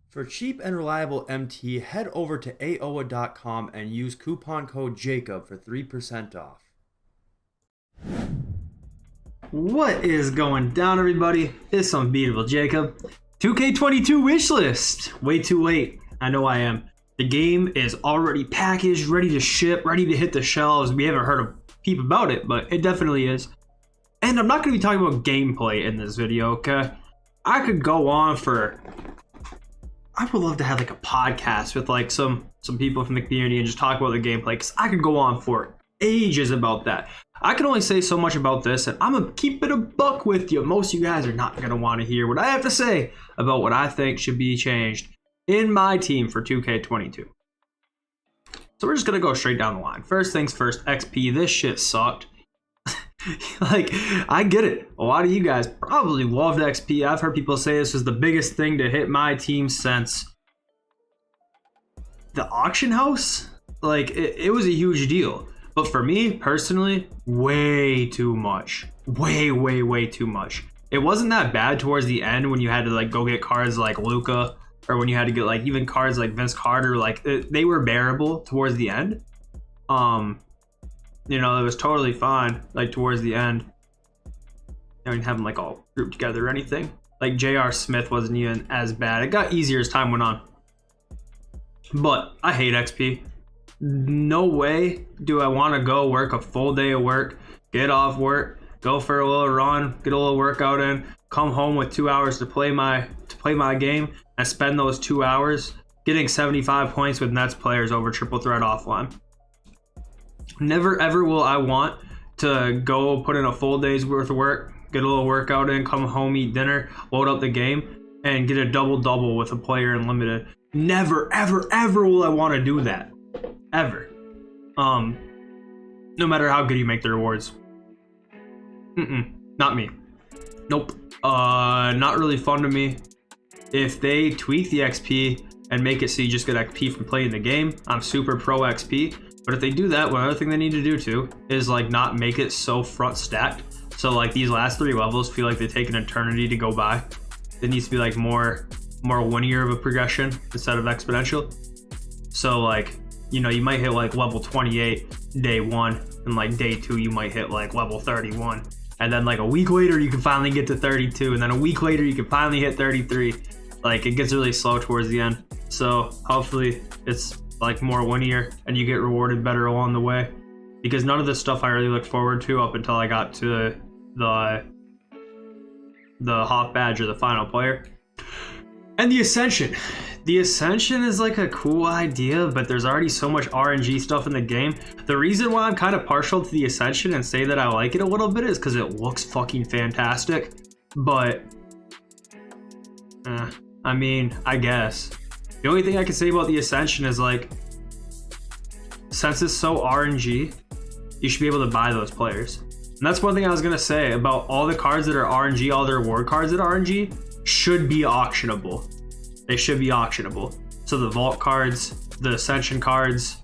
For cheap and reliable MT, head over to aoa.com and use coupon code JACOB for 3% off. What is going down, everybody? It's Unbeatable Jacob. 2K22 wishlist. Way too late. I know I am. The game is already packaged, ready to ship, ready to hit the shelves. We haven't heard a peep about it, but it definitely is. And I'm not going to be talking about gameplay in this video, okay? I could go on for... I would love to have like a podcast with like some people from the community and just talk about the gameplay, because I could go on for ages about that. I can only say so much about this, and I'm gonna keep it a buck with you. Most of you guys are not gonna want to hear what I have to say about what I think should be changed in my team for 2K22. So we're just gonna go straight down the line. First things first, XP. This shit sucked. Like, I get it. A lot of you guys probably loved XP. I've heard people say this was the biggest thing to hit my team since the auction house. Like, it was a huge deal. But for me, personally, way too much. Way too much. It wasn't that bad towards the end when you had to, like, go get cards like Luka, or when you had to get, like, even cards like Vince Carter. Like, they were bearable towards the end. You know, it was totally fine, like, towards the end. I didn't have them, like, all grouped together or anything. Like, J.R. Smith wasn't even as bad. It got easier as time went on. But I hate XP. No way do I want to go work a full day of work, get off work, go for a little run, get a little workout in, come home with 2 hours to play my game, and spend those 2 hours getting 75 points with Nets players over triple threat offline. Never ever will I want to go put in a full day's worth of work, get a little workout in, come home, eat dinner, load up the game, and get a double-double with a player in limited. Never, ever will I want to do that. Ever. No matter how good you make the rewards. Not me. Nope. Not really fun to me. If they tweak the XP and make it so you just get XP from playing the game, I'm super pro XP. But if they do that, one other thing they need to do too is like not make it so front stacked. So like these last 3 levels feel like they take an eternity to go by. It needs to be like more linear of a progression instead of exponential. So like, you know, you might hit like level 28 day 1, and like day 2 you might hit like level 31, and then like a week later you can finally get to 32, and then a week later you can finally hit 33. Like, it gets really slow towards the end. So hopefully it's like more linear and you get rewarded better along the way, because none of this stuff I really looked forward to up until I got to the Hoff badge or the final player. And the Ascension. The Ascension is like a cool idea, but there's already so much RNG stuff in the game. The reason why I'm kind of partial to the Ascension and say that I like it a little bit is because it looks fucking fantastic. But, I mean, I guess. The only thing I can say about the Ascension is, like, since it's so RNG, you should be able to buy those players. And that's one thing I was going to say about all the cards that are RNG, all the reward cards that are RNG should be auctionable. They should be auctionable. So the Vault cards, the Ascension cards,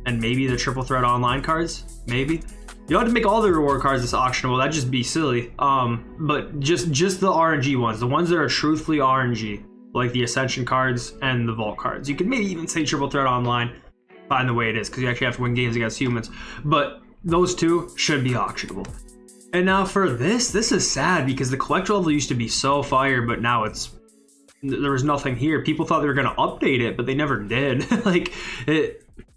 and maybe the Triple Threat Online cards, maybe. You don't have to make all the reward cards that's auctionable. That'd just be silly. But just the RNG ones, the ones that are truthfully RNG, like the Ascension cards and the Vault cards. You could maybe even say Triple Threat Online, fine the way it is, because you actually have to win games against humans. But those two should be auctionable. And now for this is sad, because the collector level used to be so fire, but now there was nothing here. People thought they were going to update it, but they never did.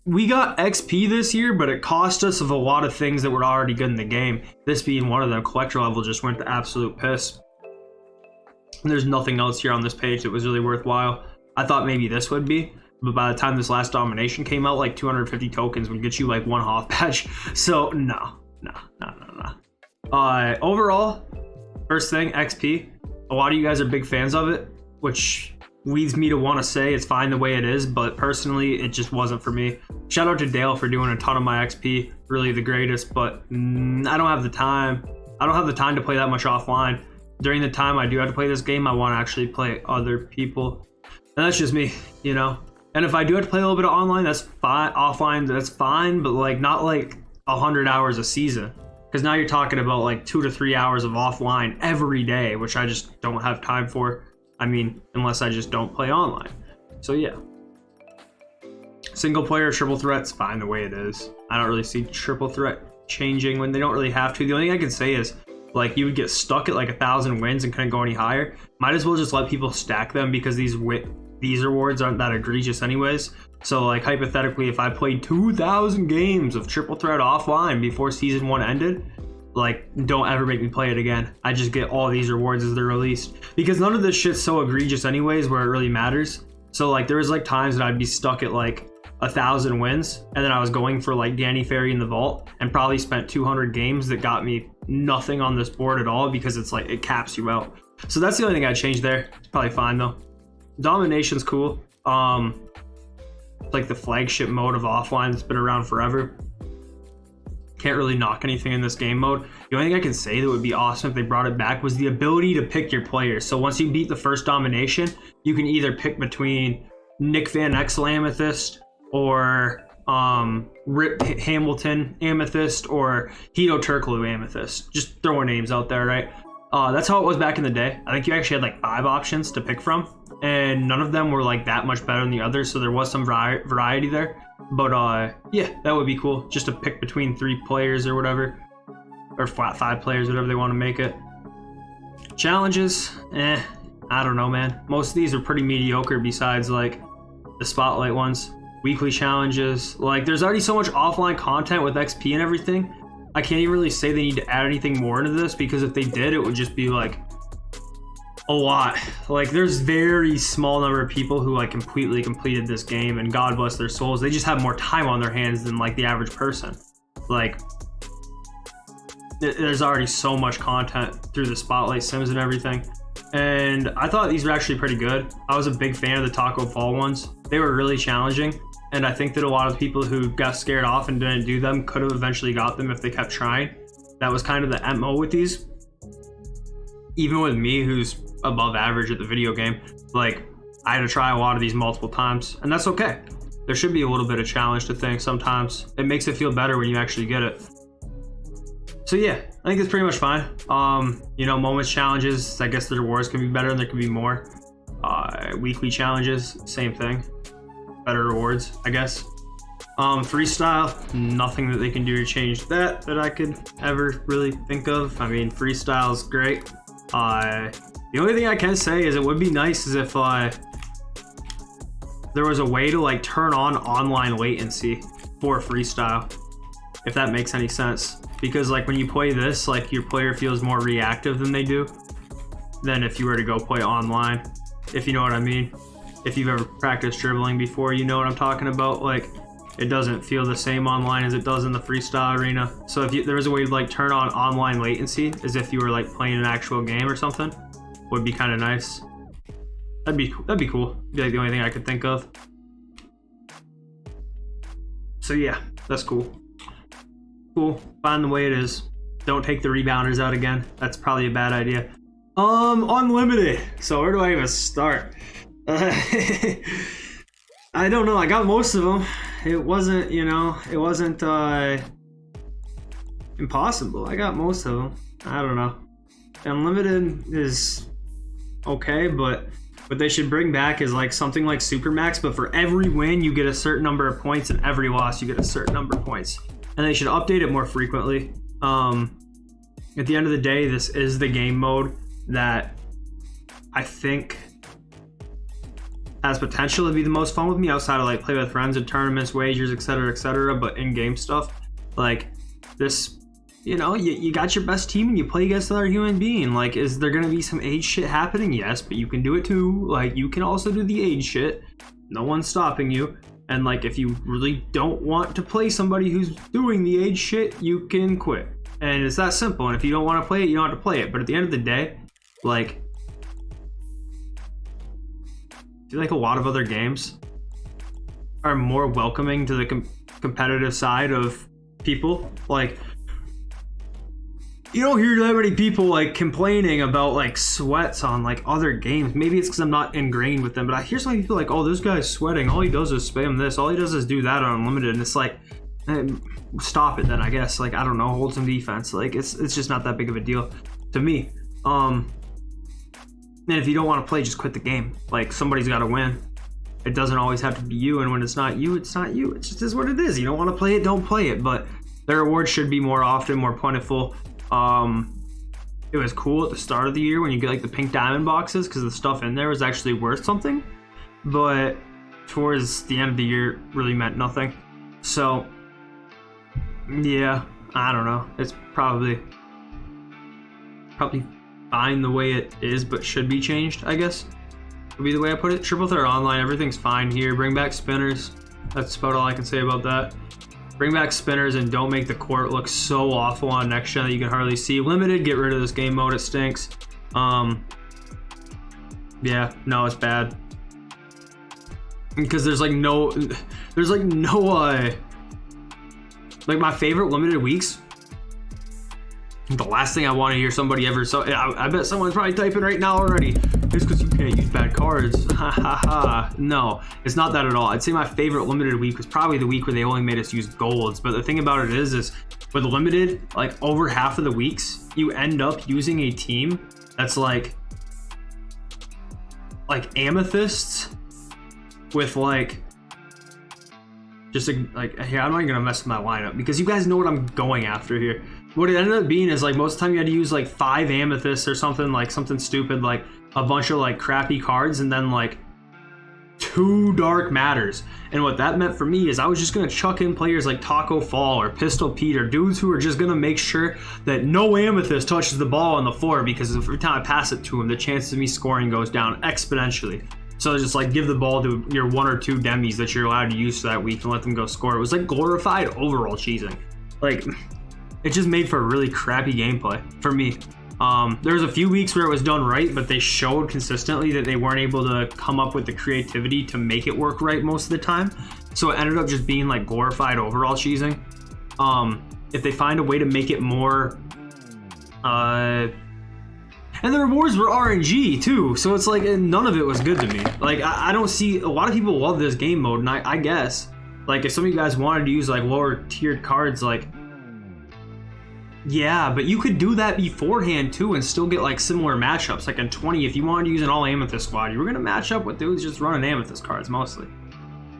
We got XP this year, but it cost us of a lot of things that were already good in the game. This being one of them, collector level just went to absolute piss. And there's nothing else here on this page that was really worthwhile. I thought maybe this would be, but by the time this last Domination came out, like 250 tokens would get you like 1 Hoff badge. So no. Overall, first thing, XP. A lot of you guys are big fans of it, which leads me to want to say it's fine the way it is, but personally, it just wasn't for me. Shout out to Dale for doing a ton of my XP, really the greatest, but I don't have the time. I don't have the time to play that much offline. During the time I do have to play this game, I want to actually play other people. And that's just me, you know? And if I do have to play a little bit of online, that's fine. Offline, that's fine, but like not like 100 hours a season. Because now you're talking about like 2 to 3 hours of offline every day, which I just don't have time for. I mean, unless I just don't play online. So yeah. Single player, triple threat's fine the way it is. I don't really see triple threat changing when they don't really have to. The only thing I can say is, like, you would get stuck at like 1,000 wins and couldn't go any higher. Might as well just let people stack them, because these rewards aren't that egregious anyways. So like, hypothetically, if I played 2,000 games of triple threat offline before season 1 ended, like, don't ever make me play it again. I just get all these rewards as they're released, because none of this shit's so egregious anyways where it really matters. So like, there was like times that I'd be stuck at like 1,000 wins, and then I was going for like Danny Ferry in the vault and probably spent 200 games that got me nothing on this board at all, because it's like, it caps you out. So that's the only thing I'd change there. It's probably fine though. Domination's cool. It's like the flagship mode of offline that's been around forever. Can't really knock anything in this game mode. The only thing I can say that would be awesome if they brought it back was the ability to pick your players. So once you beat the first Domination, you can either pick between Nick Van Exel Amethyst, or Rip Hamilton Amethyst, or Hito Turkoglu Amethyst. Just throwing names out there, right? That's how it was back in the day. I think you actually had like 5 options to pick from, and none of them were like that much better than the others, so there was some variety there. But yeah, that would be cool, just to pick between 3 players or whatever, or 5 players, whatever they want to make it. Challenges, I don't know, man. Most of these are pretty mediocre besides like the spotlight ones. Weekly challenges, like, there's already so much offline content with XP and everything. I can't even really say they need to add anything more into this, because if they did, it would just be like a lot. Like, there's very small number of people who like completely completed this game, and God bless their souls, they just have more time on their hands than like the average person. Like, there's already so much content through the spotlight sims and everything, and I thought these were actually pretty good. I was a big fan of the Taco Fall ones. They were really challenging, and I think that a lot of people who got scared off and didn't do them could have eventually got them if they kept trying. That was kind of the MO with these. Even with me, who's above average at the video game, like, I had to try a lot of these multiple times, and that's okay. There should be a little bit of challenge to things sometimes. It makes it feel better when you actually get it. So yeah, I think it's pretty much fine. You know, moments challenges, I guess the rewards can be better and there could be more. Weekly challenges, same thing. Better rewards, I guess. Freestyle, nothing that they can do to change that I could ever really think of. I mean, freestyle is great. The only thing I can say is it would be nice is if there was a way to like turn on online latency for freestyle, if that makes any sense. Because like when you play this, like your player feels more reactive than they do than if you were to go play online, if you know what I mean. If you've ever practiced dribbling before, you know what I'm talking about. Like, it doesn't feel the same online as it does in the freestyle arena. So if there was a way to like turn on online latency as if you were like playing an actual game or something, would be kind of nice. That'd be cool. Be like the only thing I could think of. So yeah, that's cool. Cool, fine the way it is. Don't take the rebounders out again. That's probably a bad idea. Unlimited. So where do I even start? I don't know. I got most of them. It wasn't, you know, it wasn't impossible. I got most of them. I don't know. Unlimited is okay, but what they should bring back is like something like Supermax, but for every win you get a certain number of points, and every loss you get a certain number of points. And they should update it more frequently. At the end of the day, this is the game mode that I think has potential to be the most fun with me outside of like play with friends and tournaments, wagers, etc. But in-game stuff, like this, you know, you got your best team and you play against another human being. Like, is there gonna be some age shit happening? Yes, but you can do it too. Like, you can also do the age shit. No one's stopping you. And like, if you really don't want to play somebody who's doing the age shit, you can quit. And it's that simple. And if you don't want to play it, you don't have to play it. But at the end of the day, like, I feel like a lot of other games are more welcoming to the competitive side of people. Like, you don't hear that many people like complaining about like sweats on like other games. Maybe it's because I'm not ingrained with them, but I hear so many people like, oh, this guy's sweating. All he does is spam this. All he does is do that on Unlimited. And it's like, stop it then, I guess. Like, I don't know, hold some defense. Like, it's just not that big of a deal to me. And if you don't want to play, just quit the game. Like, somebody's got to win. It doesn't always have to be you, and when it's not you, it's not you. It just is what it is. You don't want to play it, don't play it. But their rewards should be more often, more plentiful. It was cool at the start of the year when you get like the pink diamond boxes, because the stuff in there was actually worth something. But towards the end of the year, it really meant nothing. So yeah, I don't know. It's probably fine the way it is, but should be changed, I guess, would be the way I put it. Triple threat online, everything's fine here. Bring back spinners. That's about all I can say about that. Bring back spinners and don't make the court look so awful on next gen that you can hardly see. Limited, get rid of this game mode, it stinks. Yeah, no, it's bad. Because there's like no like my favorite limited weeks. The last thing I want to hear somebody ever say, I bet someone's probably typing right now already, it's because you can't use bad cards. Ha ha ha. No, it's not that at all. I'd say my favorite limited week was probably the week where they only made us use golds. But the thing about it is with limited, like over half of the weeks, you end up using a team that's like amethysts with like just like, here, I'm not even gonna mess with my lineup because you guys know what I'm going after here. What it ended up being is like most of the time you had to use like 5 amethysts or something, like something stupid, like a bunch of like crappy cards, and then like 2 dark matters. And what that meant for me is I was just gonna chuck in players like Taco Fall or Pistol Pete, or dudes who are just gonna make sure that no amethyst touches the ball on the floor, because every time I pass it to him, the chances of me scoring goes down exponentially. So just like give the ball to your 1 or 2 demis that you're allowed to use for that week and let them go score. It was like glorified overall cheesing. Like, it just made for a really crappy gameplay for me. There was a few weeks where it was done right, but they showed consistently that they weren't able to come up with the creativity to make it work right most of the time. So it ended up just being like glorified overall cheesing. If they find a way to make it more, and the rewards were RNG too, so it's like none of it was good to me. Like I don't see, a lot of people love this game mode, and I guess like if some of you guys wanted to use like lower tiered cards, like yeah, but you could do that beforehand too and still get like similar matchups. Like in 20, if you wanted to use an all amethyst squad, you were gonna match up with dudes just running amethyst cards mostly.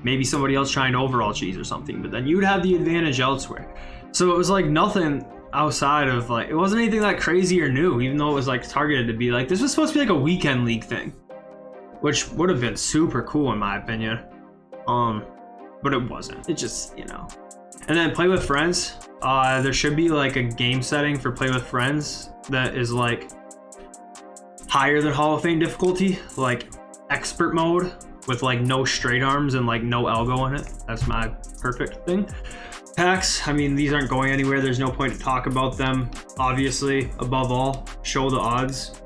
Maybe somebody else trying to overall cheese or something, but then you'd have the advantage elsewhere. So it was like nothing outside of like, it wasn't anything that crazy or new, even though it was like targeted to be like, this was supposed to be like a weekend league thing, which would have been super cool in my opinion. But it wasn't. It just, you know. And then play with friends. There should be like a game setting for play with friends that is like higher than Hall of Fame difficulty, like expert mode with like no straight arms and like no elbow in it. That's my perfect thing. Packs, I mean, these aren't going anywhere. There's no point to talk about them. Obviously, above all, show the odds.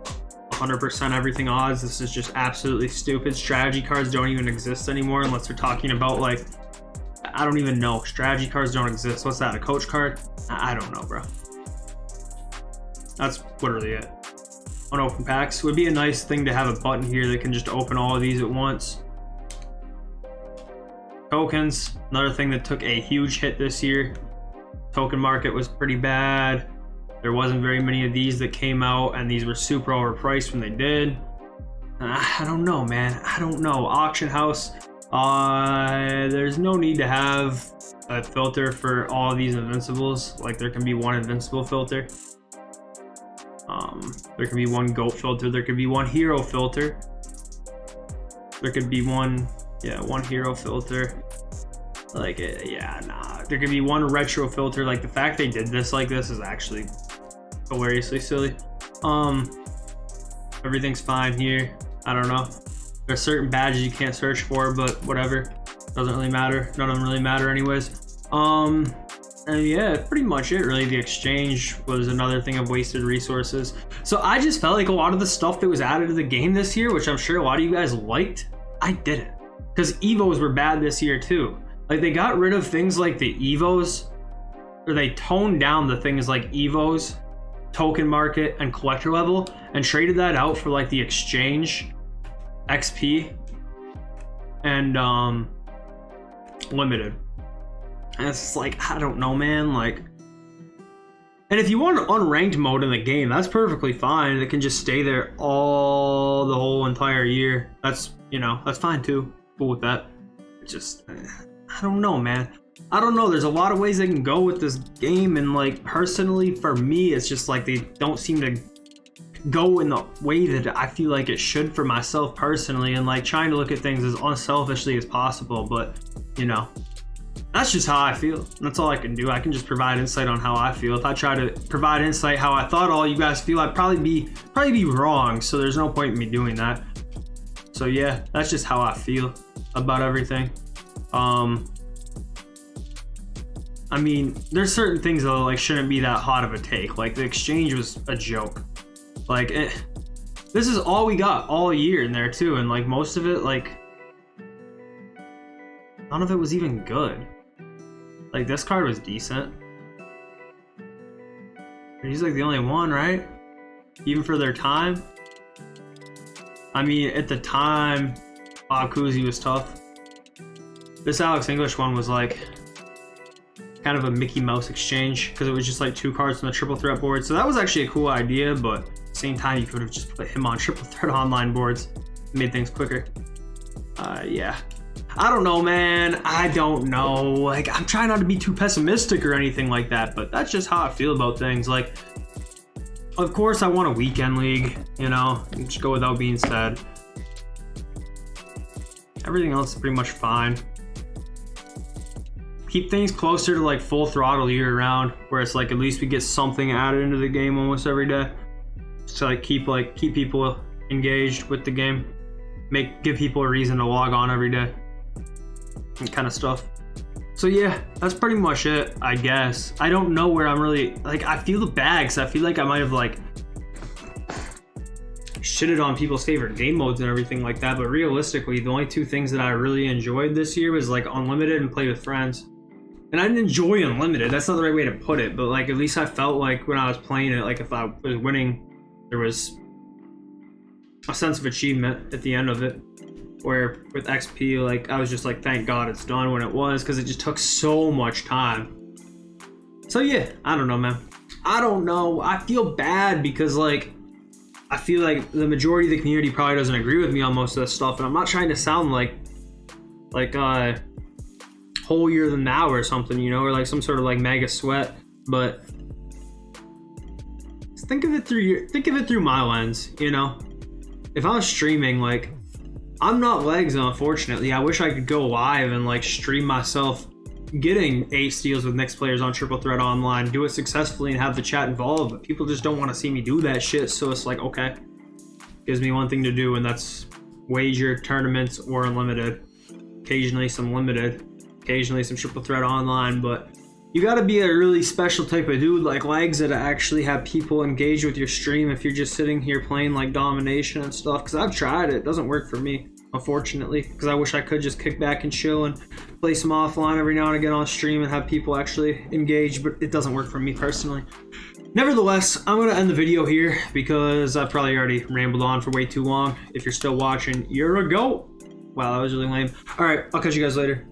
100% everything odds. This is just absolutely stupid. Strategy cards don't even exist anymore unless they're talking about like, I don't even know. Strategy cards don't exist. What's that, a coach card? I don't know, bro. That's literally it. Unopened packs. Would be a nice thing to have a button here that can just open all of these at once. Tokens, another thing that took a huge hit this year. Token market was pretty bad. There wasn't very many of these that came out, and these were super overpriced when they did. I don't know, man. I don't know. Auction house. There's no need to have a filter for all of these invincibles. Like there can be one invincible filter. There can be one goat filter. There could be one hero filter. There could be one hero filter. Like, yeah, nah. There could be one retro filter. Like the fact they did this like this is actually hilariously silly. Everything's fine here. I don't know. There's certain badges you can't search for, but whatever. Doesn't really matter. None of them really matter anyways. And yeah, pretty much it really. The exchange was another thing of wasted resources. So I just felt like a lot of the stuff that was added to the game this year, which I'm sure a lot of you guys liked, I didn't. Because Evos were bad this year too. Like they got rid of things like the Evos, or they toned down the things like Evos, token market, and collector level, and traded that out for like the exchange, XP, and limited. And it's like, I don't know, man. Like And if you want an unranked mode in the game, that's perfectly fine. It can just stay there the whole entire year. That's, you know, that's fine too. Cool with that. It's just, I don't know, man. I don't know. There's a lot of ways they can go with this game, and like personally for me, it's just like they don't seem to go in the way that I feel like it should for myself personally, and like trying to look at things as unselfishly as possible. But you know, that's just how I feel. That's all I can do. I can just provide insight on how I feel. If I try to provide insight how I thought all you guys feel, I'd probably be wrong. So there's no point in me doing that. So yeah, that's just how I feel about everything. I mean, there's certain things that like shouldn't be that hot of a take. Like the exchange was a joke. Like this is all we got all year in there too, and like most of it, like none of it was even good. Like this card was decent. He's like the only one, right? Even for their time. I mean, at the time, Bob Cousy was tough. This Alex English one was like kind of a Mickey Mouse exchange because it was just like 2 cards from the triple threat board. So that was actually a cool idea, but at the same time, you could have just put him on triple threat online boards, made things quicker. Yeah. I don't know, man. I don't know. Like, I'm trying not to be too pessimistic or anything like that, but that's just how I feel about things. Like, of course, I want a weekend league, you know, just go without being said. Everything else is pretty much fine. Keep things closer to like full throttle year round, where it's like at least we get something added into the game almost every day. So like keep people engaged with the game, give people a reason to log on every day, and kind of stuff. So yeah, that's pretty much it, I guess. I don't know where I'm really like. I feel the bags. I feel like I might have like shitted on people's favorite game modes and everything like that. But realistically, the only 2 things that I really enjoyed this year was like Unlimited and Play with Friends. And I didn't enjoy Unlimited. That's not the right way to put it. But like at least I felt like when I was playing it, like if I was winning, there was a sense of achievement at the end of it. Where with XP, like I was just like, thank God it's done when it was, because it just took so much time. So yeah, I don't know, man. I don't know. I feel bad because like I feel like the majority of the community probably doesn't agree with me on most of this stuff, and I'm not trying to sound like holier than thou or something, you know, or like some sort of like mega sweat, but think of it through my lens, you know. If I was streaming, like I'm not legs, unfortunately. I wish I could go live and like stream myself getting 8 steals with next players on triple threat online, do it successfully and have the chat involved, but people just don't want to see me do that shit. So it's like, okay, gives me one thing to do, and that's wager, tournaments, or unlimited. Occasionally some limited, occasionally some triple threat online, but you gotta be a really special type of dude like legs that actually have people engage with your stream if you're just sitting here playing like Domination and stuff, because I've tried it. It doesn't work for me, unfortunately, because I wish I could just kick back and chill and play some offline every now and again on stream and have people actually engage, but it doesn't work for me personally. Nevertheless, I'm going to end the video here because I probably already rambled on for way too long. If you're still watching, you're a goat. Wow, that was really lame. Alright, I'll catch you guys later.